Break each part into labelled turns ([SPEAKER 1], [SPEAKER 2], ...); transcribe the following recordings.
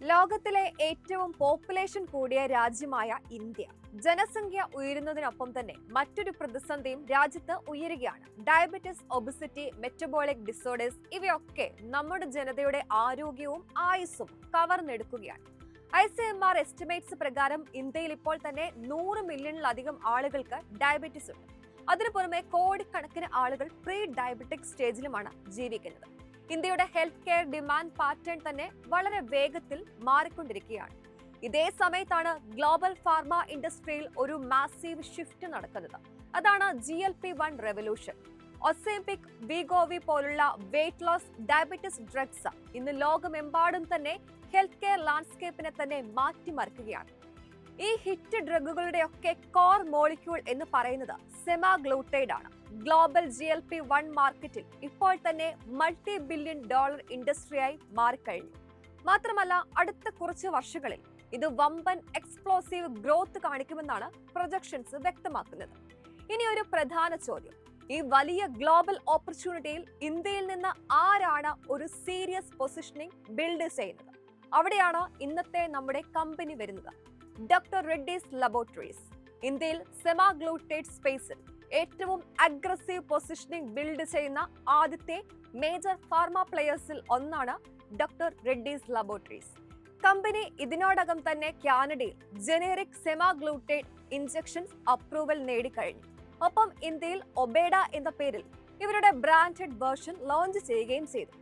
[SPEAKER 1] ലോകത്തിലെ ഏറ്റവും പോപ്പുലേഷൻ കൂടിയ രാജ്യമായ ഇന്ത്യ ജനസംഖ്യ ഉയരുന്നതിനൊപ്പം തന്നെ മറ്റൊരു പ്രതിസന്ധിയും രാജ്യത്ത് ഉയരുകയാണ്. ഡയബറ്റിസ്, ഒബിസിറ്റി, മെറ്റബോളിക് ഡിസോർഡേഴ്സ് ഇവയൊക്കെ നമ്മുടെ ജനതയുടെ ആരോഗ്യവും ആയുസ്സും കവർന്നെടുക്കുകയാണ്. ICMR എസ്റ്റിമേറ്റ്സ് പ്രകാരം ഇന്ത്യയിൽ ഇപ്പോൾ തന്നെ 100 മില്യണിലധികം ആളുകൾക്ക് ഡയബറ്റിസ് ഉണ്ട്. അതിനു പുറമെ കോടിക്കണക്കിന് ആളുകൾ പ്രീ ഡയബറ്റിക് സ്റ്റേജിലുമാണ് ജീവിക്കുന്നത്. ഇന്ത്യയുടെ ഹെൽത്ത് കെയർ ഡിമാൻഡ് പാറ്റേൺ തന്നെ വളരെ വേഗത്തിൽ മാറിക്കൊണ്ടിരിക്കുകയാണ്. ഇതേ സമയത്താണ് ഗ്ലോബൽ ഫാർമ ഇൻഡസ്ട്രിയിൽ ഒരു മാസീവ് ഷിഫ്റ്റ് നടക്കുന്നത്. അതാണ് GLP-1 റെവല്യൂഷൻ. ഒസെംപിക്, വീഗോവി പോലുള്ള വെയിറ്റ് ലോസ്, ഡയബറ്റിസ് ഡ്രഗ്സ് ഇന്ന് ലോകമെമ്പാടും തന്നെ ഹെൽത്ത് കെയർ ലാൻഡ്സ്കേപ്പിനെ തന്നെ മാറ്റിമറിക്കുകയാണ്. ഈ ഹിറ്റ് ഡ്രഗുകളുടെയൊക്കെ കോർ മോളിക്യൂൾ എന്ന് പറയുന്നത് സെമാഗ്ലൂട്ടൈഡ് ആണ്. ഗ്ലോബൽ GLP-1 മാർക്കറ്റിൽ ഇപ്പോൾ തന്നെ $multi-billion ഇൻഡസ്ട്രിയായി മാറിക്കഴിഞ്ഞു. മാത്രമല്ല, അടുത്ത കുറച്ച് വർഷങ്ങളിൽ ഇത് വമ്പൻ എക്സ്പ്ലോസീവ് ഗ്രോത്ത് കാണിക്കുമെന്നാണ് പ്രൊജക്ഷൻസ് വ്യക്തമാക്കുന്നത്. ഇനി ഒരു പ്രധാന ചോദ്യം, ഈ വലിയ ഗ്ലോബൽ ഓപ്പർച്യൂണിറ്റിയിൽ ഇന്ത്യയിൽ നിന്ന് ആരാണ് ഒരു സീരിയസ് പൊസിഷനിങ് ബിൽഡ് ചെയ്യുന്നത്? അവിടെയാണ് ഇന്നത്തെ നമ്മുടെ കമ്പനി വരുന്നത്. ഡോക്ടർ റെഡ്ഡീസ് ലബോറട്ടറീസ് ഇന്ത്യയിൽ സെമാഗ്ലൂട്ടൈഡ് സ്പേസിൽ ഏറ്റവും അഗ്രസീവ് പൊസിഷനിങ് ബിൽഡ് ചെയ്യുന്ന ആദ്യത്തെ മേജർ ഫാർമ പ്ലെയേഴ്സിൽ ഒന്നാണ് ഡോക്ടർ റെഡ്ഡീസ് ലബോറട്ടറീസ്. കമ്പനി ഇതിനോടകം തന്നെ കാനഡയിൽ ജനറിക് സെമാഗ്ലൂട്ടൈഡ് ഇൻജെക്ഷൻസ് അപ്രൂവൽ നേടിക്കഴിഞ്ഞു. ഒപ്പം ഇന്ത്യയിൽ ഒബേഡ എന്ന പേരിൽ ഇവരുടെ ബ്രാൻഡഡ് വേർഷൻ ലോഞ്ച് ചെയ്യുകയും ചെയ്തു.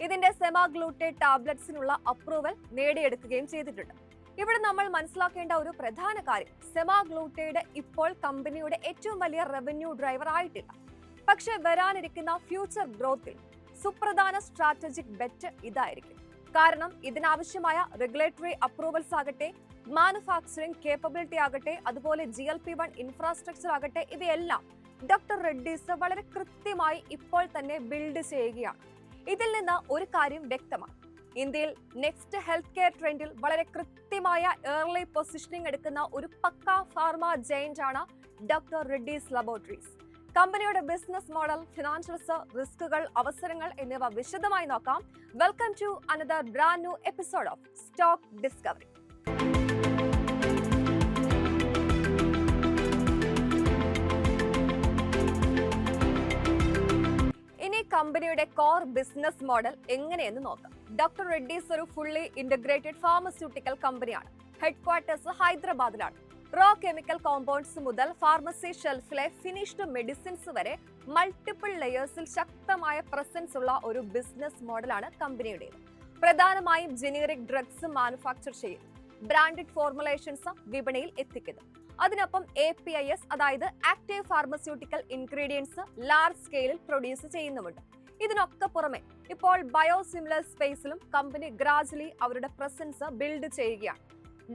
[SPEAKER 1] ഇതിന്റെ സെമാഗ്ലൂട്ടൈഡ് ടാബ്ലറ്റ്സിനുള്ള അപ്രൂവൽ നേടിയെടുക്കുകയും ചെയ്തിട്ടുണ്ട്. ഇവിടെ നമ്മൾ മനസ്സിലാക്കേണ്ട ഒരു പ്രധാന കാര്യം, സെമാഗ്ലൂട്ടൈഡ് ഇപ്പോൾ കമ്പനിയുടെ ഏറ്റവും വലിയ റവന്യൂ ഡ്രൈവർ ആയിട്ടില്ല. പക്ഷെ വരാനിരിക്കുന്ന ഫ്യൂച്ചർ ഗ്രോത്തിൽ സുപ്രധാന സ്ട്രാറ്റജിക് ബെറ്റ് ഇതായിരിക്കും. കാരണം ഇതിനാവശ്യമായ റെഗുലേറ്ററി അപ്രൂവൽസ് ആകട്ടെ, മാനുഫാക്ചറിംഗ് കേപ്പബിലിറ്റി ആകട്ടെ, അതുപോലെ GLP-1 ഇൻഫ്രാസ്ട്രക്ചർ ആകട്ടെ, ഇവയെല്ലാം ഡോക്ടർ റെഡ്ഡീസ് വളരെ കൃത്യമായി ഇപ്പോൾ തന്നെ ബിൽഡ് ചെയ്യുകയാണ്. ഇതിൽ നിന്ന് ഒരു കാര്യം വ്യക്തമാണ്, ഇന്ത്യയിൽ നെക്സ്റ്റ് ഹെൽത്ത് കെയർ ട്രെൻഡിൽ വളരെ കൃത്യമായ ഏർലി പൊസിഷനിങ് എടുക്കുന്ന ഒരു പക്ക ഫാർമ ജയന്റ് ആണ് ഡോക്ടർ റെഡ്ഡീസ് ലബോറട്ടറീസ്. കമ്പനിയുടെ ബിസിനസ് മോഡൽ, ഫിനാൻഷ്യൽസ്, റിസ്കുകൾ, അവസരങ്ങൾ എന്നിവ വിശദമായി നോക്കാം. Welcome to another brand new episode of stock discovery. ഇനി കമ്പനിയുടെ കോർ ബിസിനസ് മോഡൽ എങ്ങനെയെന്ന് നോക്കാം. ഡോക്ടർ റെഡ്ഡീസ് ഒരു ഫുള്ളി ഇന്റഗ്രേറ്റഡ് ഫാർമസ്യൂട്ടിക്കൽ കമ്പനിയാണ്. ഹെഡ് ക്വാർട്ടേഴ്സ് ഹൈദരാബാദിലാണ്. റോ കെമിക്കൽ കോമ്പൗണ്ട്സ് മുതൽ ഫാർമസി ഷെൽഫിലെ ഫിനിഷ്ഡ് മെഡിസിൻസ് വരെ മൾട്ടിപ്പിൾ ലെയേഴ്സിൽ ശക്തമായ പ്രസൻസ് ഉള്ള ഒരു ബിസിനസ് മോഡലാണ് കമ്പനിയുടേത്. പ്രധാനമായും ജനറിക് ഡ്രഗ്സ് മാനുഫാക്ചർ ചെയ്യുന്നു, ബ്രാൻഡഡ് ഫോർമുലേഷൻസ് വിപണിയിൽ എത്തിക്കുന്നു. അതിനൊപ്പം APIs, അതായത് ആക്റ്റീവ് ഫാർമസ്യൂട്ടിക്കൽ ഇൻഗ്രീഡിയൻസ് ലാർജ് സ്കെയിലിൽ പ്രൊഡ്യൂസ് ചെയ്യുന്നുമുണ്ട്. ഇതിനൊക്കെ പുറമെ ഇപ്പോൾ ബയോസിമിലർ സ്പേസിലും കമ്പനി ഗ്രാജുവലി അവരുടെ പ്രസൻസ് ബിൽഡ് ചെയ്യുകയാണ്.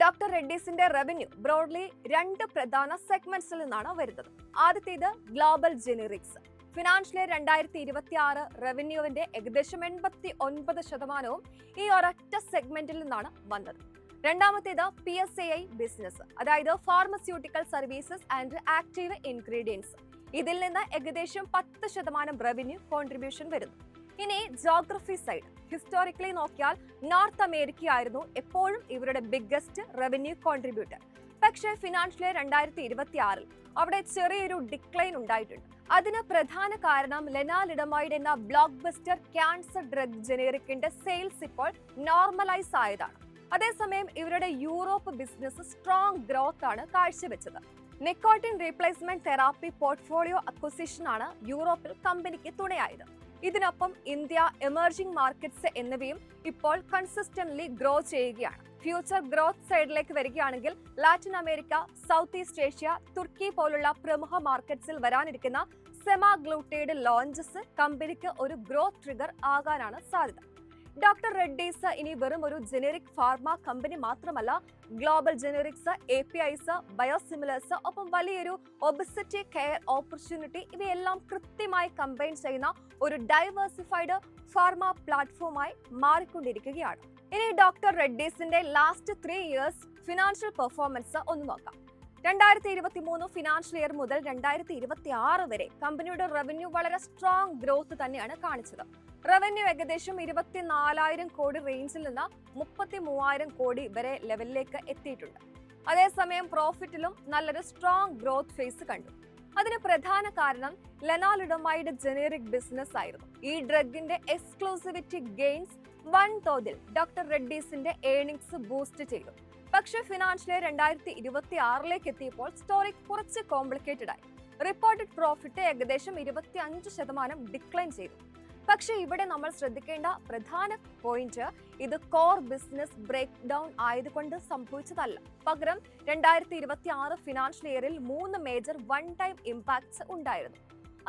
[SPEAKER 1] ഡോക്ടർ റെഡ്ഡീസിന്റെ റവന്യൂ ബ്രോഡ്ലി 2 പ്രധാന സെഗ്മെന്റ്സിൽ നിന്നാണ് വരുന്നത്. ആദ്യത്തേത് ഗ്ലോബൽ ജെനറിക്സ്. ഫിനാൻഷ്യൽ 2026 റവന്യൂവിന്റെ ഏകദേശം 89% ഈ ഒരൊറ്റ സെഗ്മെന്റിൽ നിന്നാണ് വന്നത്. രണ്ടാമത്തേത് PSAI ബിസിനസ്, അതായത് pharmaceutical services and active ingredients. ഇതിൽ നിന്ന് ഏകദേശം 10% റവന്യൂ കോൺട്രിബ്യൂഷൻ വരുന്നു. ഇനി ജോഗ്രഫി സൈഡ്, ഹിസ്റ്റോറിക്കലി നോക്കിയാൽ നോർത്ത് അമേരിക്ക ആയിരുന്നു എപ്പോഴും ഇവരുടെ ബിഗ്ഗസ്റ്റ് റവന്യൂ കോൺട്രിബ്യൂട്ടർ. പക്ഷേ ഫിനാൻഷ്യൽ 2026 അവിടെ ചെറിയൊരു ഡിക്ലൈൻ ഉണ്ടായിട്ടുണ്ട്. അതിന് പ്രധാന കാരണം ലെനാലിഡമൈഡ് എന്ന ബ്ലോക്ക് ബസ്റ്റർ ക്യാൻസർ ഡ്രഗ് ജനറിക്കിന്റെ സെയിൽസ് ഇപ്പോൾ നോർമലൈസ് ആയതാണ്. അതേസമയം ഇവരുടെ യൂറോപ്പ് ബിസിനസ് സ്ട്രോങ് ഗ്രോത്ത് ആണ് കാഴ്ചവെച്ചത്. Nicotine replacement therapy portfolio acquisition ആണ് യൂറോപ്പിൽ കമ്പനിക്ക് തുണയായത്. ഇതിനൊപ്പം ഇന്ത്യ, എമർജിംഗ് മാർക്കറ്റ്സ് എന്നിവയും ഇപ്പോൾ കൺസിസ്റ്റന്റ്ലി ഗ്രോ ചെയ്യുകയാണ്. ഫ്യൂച്ചർ ഗ്രോത്ത് സൈഡിലേക്ക് വരികയാണെങ്കിൽ Latin America, south east Asia, തുർക്കി പോലുള്ള പ്രമുഖ മാർക്കറ്റ്സിൽ വരാനിരിക്കുന്ന സെമാഗ്ലൂട്ടൈഡ് ലോഞ്ചസ് കമ്പനിക്ക് ഒരു ഗ്രോത്ത് ട്രിഗർ ആകാനാണ് സാധ്യത. ഡോക്ടർ റെഡ്ഡീസ് ഇനി വെറും ഒരു ജനറിക് ഫാർമ കമ്പനി മാത്രമല്ല, ഗ്ലോബൽ ജനറിക്സ്, APIs, ബയോസിമിലേഴ്സ്, ഒപ്പം വലിയൊരു ഒബിസിറ്റി കെയർ ഓപ്പർച്യൂണിറ്റി ഇവയെല്ലാം കൃത്യമായി കമ്പൈൻ ചെയ്യുന്ന ഒരു ഡൈവേഴ്സിഫൈഡ് ഫാർമ പ്ലാറ്റ്ഫോമായി മാറിക്കൊണ്ടിരിക്കുകയാണ്. ഇനി ഡോക്ടർ റെഡ്ഡീസിന്റെ ലാസ്റ്റ് 3 ഇയേഴ്സ് ഫിനാൻഷ്യൽ പെർഫോമൻസ് ഒന്ന് നോക്കാം. 2023 ഫിനാൻഷ്യൽ ഇയർ മുതൽ 2026 വരെ കമ്പനിയുടെ റവന്യൂ വളരെ സ്ട്രോങ് ഗ്രോത്ത് തന്നെയാണ് കാണിച്ചത്. റവന്യൂ ഏകദേശം 24,000 കോടി റേഞ്ചിൽ നിന്ന് 33,000 കോടി വരെ ലെവലിലേക്ക് എത്തിയിട്ടുണ്ട്. അതേസമയം പ്രോഫിറ്റിലും നല്ലൊരു സ്ട്രോങ് ഗ്രോത്ത് ഫേസ് കണ്ടു. അതിന് പ്രധാന കാരണം ലെനാലിഡമൈഡ് ജനറിക് ബിസിനസ് ആയിരുന്നു. ഈ ഡ്രഗിന്റെ എക്സ്ക്ലൂസിവിറ്റി ഗെയിൻസ് വൻതോതിൽ ഡോക്ടർ റെഡ്ഡീസിന്റെ ഏർണിംഗ്സ് ബൂസ്റ്റ് ചെയ്തു. പക്ഷേ ഫിനാൻഷ്യൽ ഇയർ 2026 എത്തിയപ്പോൾ സ്റ്റോറി കുറച്ച് കോംപ്ലിക്കേറ്റഡ് ആയി. റിപ്പോർട്ടഡ് പ്രോഫിറ്റ് ഏകദേശം 25% ഡിക്ലൈൻ ചെയ്തു. പക്ഷേ ഇവിടെ നമ്മൾ ശ്രദ്ധിക്കേണ്ട പ്രധാന പോയിന്റ് ഇത് കോർ ബിസിനസ് ബ്രേക്ക് ഡൗൺ ആയതുകൊണ്ട് സംഭവിച്ചതല്ല. പകരം 2026 ഫിനാൻഷ്യൽ ഇയറിൽ 3 മേജർ വൺ ടൈം ഇമ്പാക്ട്സ് ഉണ്ടായിരുന്നു.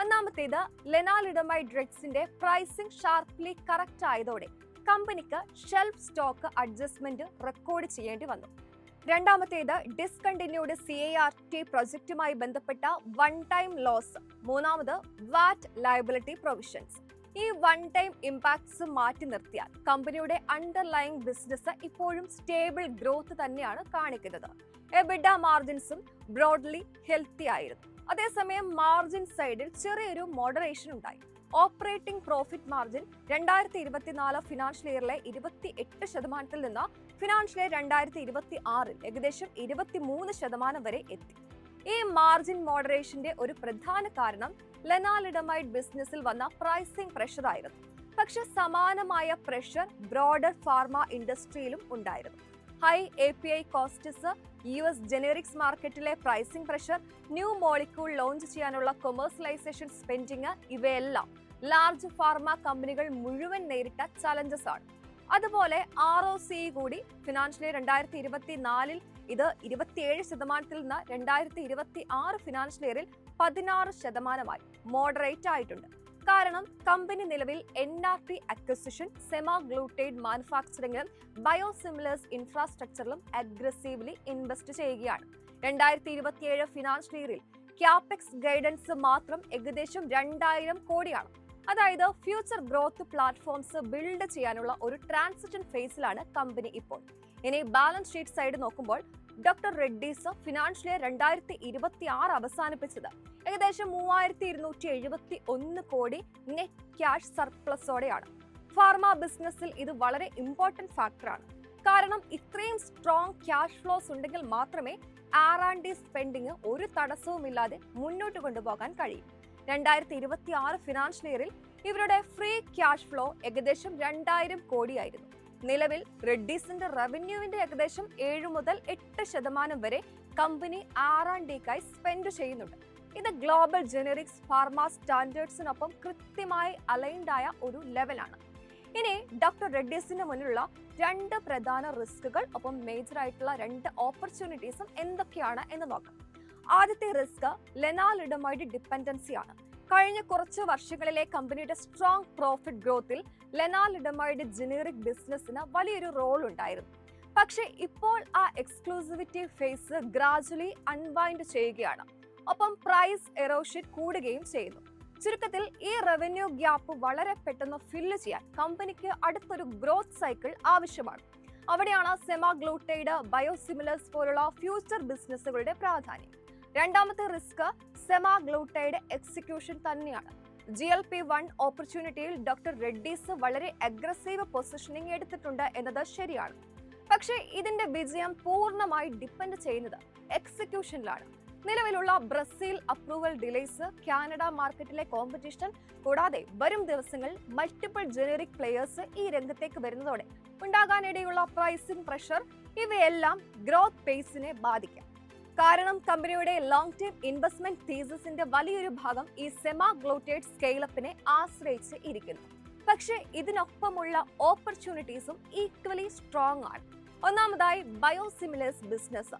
[SPEAKER 1] ഒന്നാമത്തേത് ലെനാലിഡമൈഡ് ഡ്രഗ്സിന്റെ പ്രൈസിംഗ് ഷാർപ്ലി കറക്റ്റ് ആയതോടെ കമ്പനിക്ക് ഷെൽഫ് സ്റ്റോക്ക് അഡ്ജസ്റ്റ്മെന്റ് റെക്കോർഡ് ചെയ്യേണ്ടി വന്നു. രണ്ടാമത്തേത് ഡിസ്കണ്ടിന്യൂഡ് CART പ്രൊജക്റ്റുമായി ബന്ധപ്പെട്ട വൺ ടൈം ലോസ്. മൂന്നാമത് വാറ്റ് ലയബിലിറ്റി പ്രൊവിഷൻസ്. ഈ വൺ ടൈം ഇമ്പാക്ട്സ് മാറ്റി നിർത്തിയാൽ കമ്പനിയുടെ അണ്ടർലൈങ് ബിസിനസ് ഇപ്പോഴും സ്റ്റേബിൾ ഗ്രോത്ത് തന്നെയാണ് കാണിക്കുന്നത്. എബിഡ മാർജിൻസും ബ്രോഡ്ലി ഹെൽത്തി ആയിരുന്നു. അതേസമയം മാർജിൻ സൈഡിൽ ചെറിയൊരു മോഡറേഷൻ ഉണ്ടായി. ഓപ്പറേറ്റിംഗ് പ്രോഫിറ്റ് മാർജിൻ 2024 ഫിനാൻഷ്യൽ ഇയറിലെ 28% നിന്ന് ഫിനാൻഷ്യൽ ഇയർ 2026 ഏകദേശം 23% വരെ എത്തി. ഈ മാർജിൻ മോഡറേഷന്റെ ഒരു പ്രധാന കാരണം ലെനാലിഡമൈഡ് ബിസിനസ്സിൽ വന്ന പ്രൈസിംഗ് പ്രഷർ ആയിരുന്നു. പക്ഷെ സമാനമായ പ്രഷർ ബ്രോഡർ ഫാർമ ഇൻഡസ്ട്രിയിലും ഉണ്ടായിരുന്നു. High API costs, US generics മാർക്കറ്റിലെ pricing pressure, new molecule launch ചെയ്യാനുള്ള കൊമേഴ്സ്യലൈസേഷൻ സ്പെൻഡിങ്, ഇവയെല്ലാം ലാർജ് ഫാർമ കമ്പനികൾ മുഴുവൻ നേരിട്ട ചലഞ്ചസ് ആണ്. അതുപോലെ ROCE കൂടി ഫിനാൻഷ്യൽ ഇയർ 2024 ഇത് 27% നിന്ന് 2026 ഫിനാൻഷ്യൽ ഇയറിൽ 16% മോഡറേറ്റ് ആയിട്ടുണ്ട്. കാരണം കമ്പനി നിലവിൽ NRT അക്വിസിഷൻ, സെമാഗ്ലൂട്ടൈഡ് മാനുഫാക്ചറിംഗിലും ബയോസിമിലേഴ്സ് ഇൻഫ്രാസ്ട്രക്ചറിലും അഗ്രസീവ്ലി ഇൻവെസ്റ്റ് ചെയ്യുകയാണ്. 2027 ഫിനാൻഷ്യൽ ഇയറിൽ ക്യാപെക്സ് ഗൈഡൻസ് മാത്രം ഏകദേശം 2,000 കോടിയാണ്. അതായത് ഫ്യൂച്ചർ ഗ്രോത്ത് പ്ലാറ്റ്ഫോംസ് ബിൽഡ് ചെയ്യാനുള്ള ഒരു ട്രാൻസിഷൻ ഫേസിലാണ് കമ്പനി ഇപ്പോൾ. ഇനി ബാലൻസ് ഷീറ്റ് സൈഡ് നോക്കുമ്പോൾ ഡോക്ടർ റെഡ്ഡീസ് ഫിനാൻഷ്യൽ ഇയർ 2026 അവസാനിപ്പിച്ചത് ഏകദേശം 3,271 കോടി നെറ്റ് ക്യാഷ് സർപ്ലസോടെയാണ്. ഫാർമ ബിസിനസ്സിൽ ഇത് വളരെ ഇമ്പോർട്ടന്റ് ഫാക്ടറാണ്. കാരണം ഇത്രയും സ്ട്രോങ് ക്യാഷ് ഫ്ലോസ് ഉണ്ടെങ്കിൽ മാത്രമേ R&D സ്പെൻഡിങ് ഒരു തടസ്സവുമില്ലാതെ മുന്നോട്ട് കൊണ്ടുപോകാൻ കഴിയും. 2026 ഫിനാൻഷ്യൽ ഇയറിൽ ഇവരുടെ ഫ്രീ ക്യാഷ് ഫ്ലോ ഏകദേശം 2,000 കോടിയായിരുന്നു. നിലവിൽ റെഡ്ഡീസിന്റെ റവന്യൂവിന്റെ ഏകദേശം 7 മുതൽ 8% വരെ കമ്പനി R&Dക്കായി സ്പെൻഡ് ചെയ്യുന്നുണ്ട്. ഇത് ഗ്ലോബൽ ജനറിക്സ് ഫാർമ സ്റ്റാൻഡേർഡ്സിനൊപ്പം കൃത്യമായി അലൈൻഡ് ആയ ഒരു ലെവലാണ്. ഇനി ഡോക്ടർ റെഡ്ഡീസിന് മുന്നിലുള്ള 2 പ്രധാന റിസ്കുകൾ ഒപ്പം മേജർ ആയിട്ടുള്ള 2 ഓപ്പർച്യൂണിറ്റീസും എന്തൊക്കെയാണ് എന്ന് നോക്കാം. ആദ്യത്തെ റിസ്ക് ലെനാലിഡമൈഡ് ഡിപ്പെൻഡൻസി ആണ്. കഴിഞ്ഞ കുറച്ച് വർഷങ്ങളിലെ കമ്പനിയുടെ സ്ട്രോങ് പ്രോഫിറ്റ് ഗ്രോത്തിൽ ലെനാലിഡമൈഡ് ജനറിക് ബിസിനസ്സിന് വലിയൊരു റോൾ ഉണ്ടായിരുന്നു. പക്ഷേ ഇപ്പോൾ ആ എക്സ്ക്ലൂസിവിറ്റി ഫേസ് ഗ്രാജുവലി അൺവൈൻഡ് ചെയ്യുകയാണ്. ഒപ്പം പ്രൈസ് എറോഷൻ കൂടുകയും ചെയ്യുന്നു. ചുരുക്കത്തിൽ ഈ റവന്യൂ ഗ്യാപ്പ് വളരെ പെട്ടെന്ന് ഫില്ല് ചെയ്യാൻ കമ്പനിക്ക് അടുത്തൊരു ഗ്രോത്ത് സൈക്കിൾ ആവശ്യമാണ്. അവിടെയാണ് സെമാഗ്ലൂട്ടൈഡ്, ബയോസിമിലേഴ്സ് പോലുള്ള ഫ്യൂച്ചർ ബിസിനസ്സുകളുടെ പ്രാധാന്യം. രണ്ടാമത്തെ റിസ്ക് സെമാഗ്ലൂട്ടൈഡ് എക്സിക്യൂഷൻ തന്നെയാണ്. GLP-1 ഓപ്പർച്യൂണിറ്റിയിൽ ഡോക്ടർ റെഡ്ഡീസ് വളരെ അഗ്രസീവ് പൊസിഷനിങ് എടുത്തിട്ടുണ്ട് എന്നത് ശരിയാണ്. പക്ഷേ ഇതിന്റെ വിജയം പൂർണ്ണമായി ഡിപ്പെൻഡ് ചെയ്യുന്നത് എക്സിക്യൂഷനിലാണ്. നിലവിലുള്ള ബ്രസീൽ അപ്രൂവൽ ഡിലേസ്, കാനഡ മാർക്കറ്റിലെ കോമ്പറ്റീഷൻ, കൂടാതെ വരും ദിവസങ്ങളിൽ മൾട്ടിപ്പിൾ ജനറിക് പ്ലെയേഴ്സ് ഈ രംഗത്തേക്ക് വരുന്നതോടെ ഉണ്ടാകാനിടയുള്ള പ്രൈസിംഗ് പ്രഷർ, ഇവയെല്ലാം ഗ്രോത്ത് പേസിനെ ബാധിക്കാം. കാരണം കമ്പനിയുടെ ലോങ് ടേം ഇൻവെസ്റ്റ്മെന്റ് തീസിസിന്റെ വലിയൊരു ഭാഗം ഈ സെമാഗ്ലൂട്ടൈഡ് സ്കെയിലപ്പിനെ ആശ്രയിച്ച് ഇരിക്കുന്നു. പക്ഷേ ഇതിനൊപ്പമുള്ള ഓപ്പർച്യൂണിറ്റീസും ഈക്വലി സ്ട്രോങ് ആണ്. ഒന്നാമതായി ബയോസിമിലേഴ്സ് ബിസിനസ്.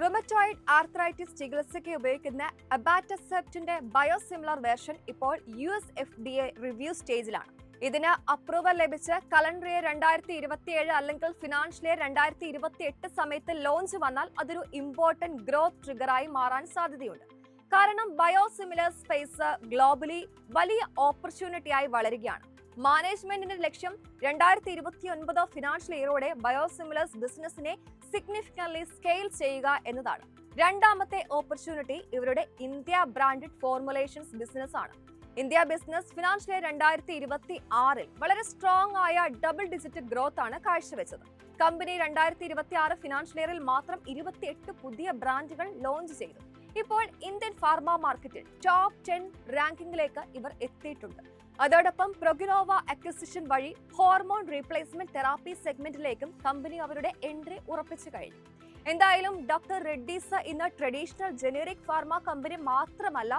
[SPEAKER 1] റുമറ്റോയിഡ് ആർത്രൈറ്റിസ് ചികിത്സയ്ക്ക് ഉപയോഗിക്കുന്ന അബാറ്റസെപ്റ്റിന്റെ ബയോസിമിലർ വേർഷൻ ഇപ്പോൾ US FDA റിവ്യൂ സ്റ്റേജിലാണ്. ഇതിന് അപ്രൂവൽ ലഭിച്ച് കലണ്ടർ ഇയർ 2027 അല്ലെങ്കിൽ ഫിനാൻഷ്യൽ ഇയർ 2028 സമയത്ത് ലോഞ്ച് വന്നാൽ അതൊരു ഇമ്പോർട്ടന്റ് ഗ്രോത്ത് ട്രിഗറായി മാറാൻ സാധ്യതയുണ്ട്. കാരണം ബയോസിമിലർ സ്പേസ് ഗ്ലോബലി വലിയ ഓപ്പർച്യൂണിറ്റിയായി വളരുകയാണ്. മാനേജ്മെന്റിന്റെ ലക്ഷ്യം 2029 ഫിനാൻഷ്യൽ ഇയറോടെ ബയോസിമിലേഴ്സ് ബിസിനസിനെ സിഗ്നിഫിക്കന്റ്ലി സ്കെയിൽ ചെയ്യുക എന്നതാണ്. രണ്ടാമത്തെ ഓപ്പർച്യൂണിറ്റി ഇവരുടെ ഇന്ത്യ ബ്രാൻഡഡ് ഫോർമുലേഷൻസ് ബിസിനസ് ആണ്. ഇന്ത്യ ബിസിനസ് ഫിനാൻഷ്യൽ ഇയർ 2026 വളരെ സ്ട്രോങ് ആയ ഡബിൾ ഡിജിറ്റ് ഗ്രോത്ത് ആണ് കാഴ്ചവെച്ചത്. കമ്പനി 2026 ഫിനാൻഷ്യൽ ഇയറിൽ മാത്രം 28 പുതിയ ബ്രാൻഡുകൾ ലോഞ്ച് ചെയ്തു. ഇപ്പോൾ ഇന്ത്യൻ ഫാർമ മാർക്കറ്റിൽ ടോപ്പ് 10 റാങ്കിങ്ങിലേക്ക് ഇവർ എത്തിയിട്ടുണ്ട്. അതോടൊപ്പം പ്രൊഗിനോവ അക്വിസിഷൻ വഴി ഹോർമോൺ റീപ്ലേസ്മെന്റ് തെറാപ്പി സെഗ്മെന്റിലേക്കും കമ്പനി അവരുടെ എൻട്രി ഉറപ്പിച്ചു കഴിഞ്ഞു. എന്തായാലും ഡോക്ടർ റെഡ്ഡീസ് ഇന്ന് ട്രഡീഷണൽ ജനറിക് ഫാർമ കമ്പനി മാത്രമല്ല,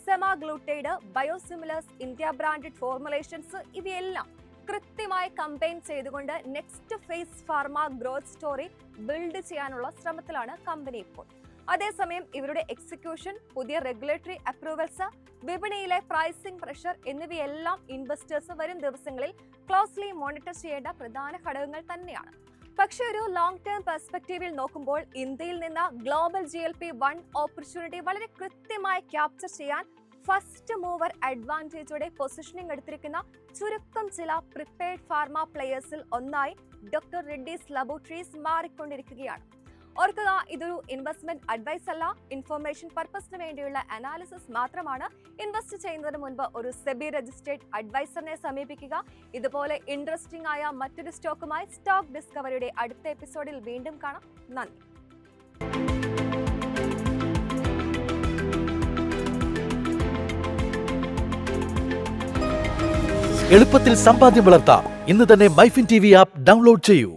[SPEAKER 1] സെമാഗ്ലൂട്ടൈഡ്, ബയോസിമിലേഴ്സ്, ഇന്ത്യ ബ്രാൻഡഡ് ഫോർമുലേഷൻസ് ഇവയെല്ലാം കൃത്യമായി കമ്പൈൻ ചെയ്തുകൊണ്ട് next face pharma growth story build ചെയ്യാനുള്ള ശ്രമത്തിലാണ് കമ്പനി ഇപ്പോൾ. അതേസമയം ഇവരുടെ എക്സിക്യൂഷൻ, പുതിയ റെഗുലേറ്ററി അപ്രൂവൽസ്, വിപണിയിലെ പ്രൈസിംഗ് പ്രഷർ എന്നിവയെല്ലാം ഇൻവെസ്റ്റേഴ്സ് വരും ദിവസങ്ങളിൽ ക്ലോസ്ലി മോണിറ്റർ ചെയ്യേണ്ട പ്രധാന ഘടകങ്ങൾ തന്നെയാണ്. പക്ഷേ ഒരു ലോങ് ടേം പെർസ്പെക്റ്റീവിൽ നോക്കുമ്പോൾ ഇന്ത്യയിൽ നിന്ന് ഗ്ലോബൽ GLP-1 ഓപ്പർച്യൂണിറ്റി വളരെ കൃത്യമായി ക്യാപ്ചർ ചെയ്യാൻ ഫസ്റ്റ് മൂവർ അഡ്വാൻറ്റേജോടെ പൊസിഷനിങ് എടുത്തിരിക്കുന്ന ചുരുക്കം ചില പ്രിപ്പയർഡ് ഫാർമ പ്ലെയേഴ്സിൽ ഒന്നായി ഡോക്ടർ റെഡ്ഡീസ് ലബോറട്ടറീസ് മാറിക്കൊണ്ടിരിക്കുകയാണ്. ഓർക്കുക, ഇതൊരു ഇൻവെസ്റ്റ്മെന്റ് അഡ്വൈസ് അല്ല, ഇൻഫർമേഷൻ പർപ്പസിന് വേണ്ടിയുള്ള അനാലിസിസ് മാത്രമാണ്. ഇൻവെസ്റ്റ് ചെയ്യുന്നതിന് മുൻപ് ഒരു സെബി രജിസ്ട്രേഡ് അഡ്വൈസറിനെ സമീപിക്കുക. ഇതുപോലെ ഇൻട്രസ്റ്റിംഗ് ആയ മറ്റൊരു സ്റ്റോക്കുമായി സ്റ്റോക്ക് ഡിസ്കവറിയുടെ അടുത്ത എപ്പിസോഡിൽ വീണ്ടും കാണാം. നന്ദി.
[SPEAKER 2] എളുപ്പത്തിൽ സമ്പാദ്യം വളർത്താം. ഇന്ന് തന്നെ മൈഫിൻ TV ആപ്പ് ഡൗൺലോഡ് ചെയ്യൂ.